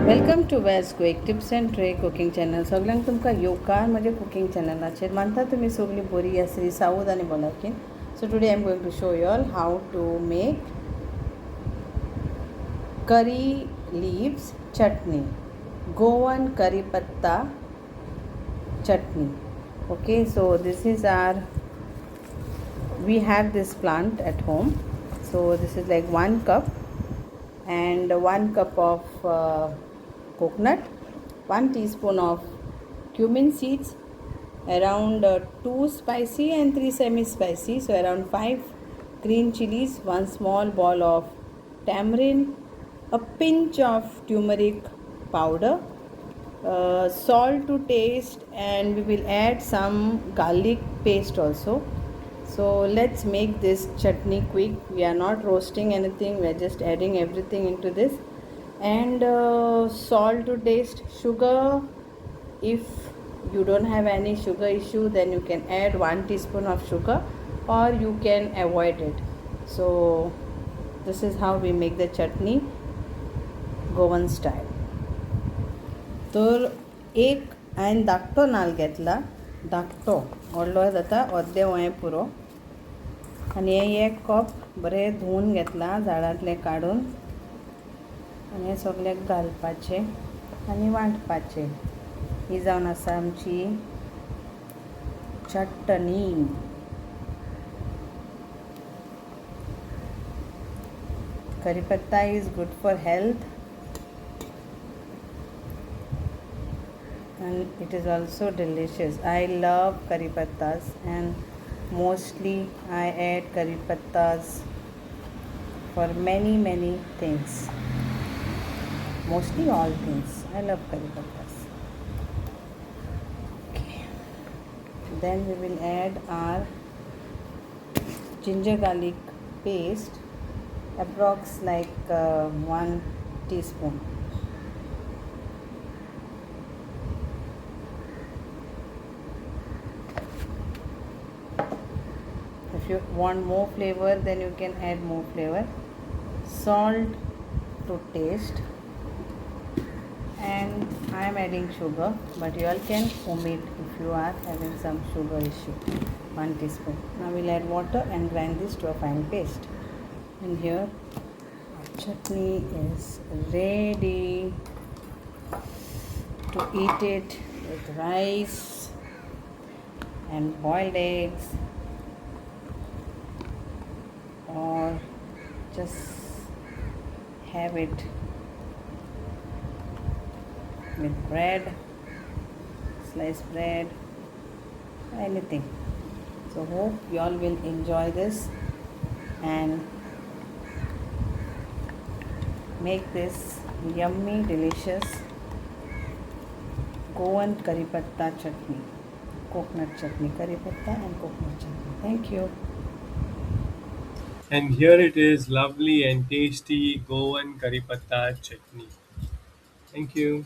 Welcome to quick tips and trick cooking channel. सगळ्यांक तुमकां येवकार म्हजे कुकिंग चॅनलाचेर. मानता तुमी सगळीं बरी आसली साऊथ आनी बोलाकीन. So today I am going to show you all how to make curry leaves chutney, Goan Kodipatta chutney. Okay, so this is we have this plant at home. So this is like 1 cup and 1 cup of coconut, 1 teaspoon of cumin seeds, around 2 spicy and 3 semi spicy, so around 5 green chilies, 1 small ball of tamarind, a pinch of turmeric powder, salt to taste, and we will add some garlic paste also. So let's make this chutney quick. We are not roasting anything, we are just adding everything into this. And salt to taste, sugar, if you don't have any sugar issue, then you can add 1 teaspoon of sugar or you can avoid it. So this is how we make the chutney Goan style. तर एक हांवें धाकटो नाल्ल घेतला, धाकटो व्हडलो जाता अर्दे वये पुरो, आनी हे 1 कप बरें धुवन घेतला झाडांतले काडून, आनी हे सगळ्याक घालपाचे आनी वांटपाचे. ही जावन आसा आमची चटणी. Karipatta is good for health and it is also delicious. I love curry pattas and mostly I add curry pattas for many things, mostly all things. I love curry pattas. Okay, then we will add our ginger garlic paste, approx like 1 teaspoon. If you want more flavor, then you can add more flavor. Salt to taste, and I am adding sugar, but you all can omit if you are having some sugar issue. 1 teaspoon. Now we'll add water and grind this to a fine paste. And here our chutney is ready to eat it with rice and boiled eggs, or just have it with bread, sliced bread, anything. So hope you all will enjoy this and make this yummy, delicious Goan Kodipatta chutney, coconut chutney, Kodipatta and coconut chutney. Thank you. And here it is, lovely and tasty Goan Karipatta chutney. Thank you.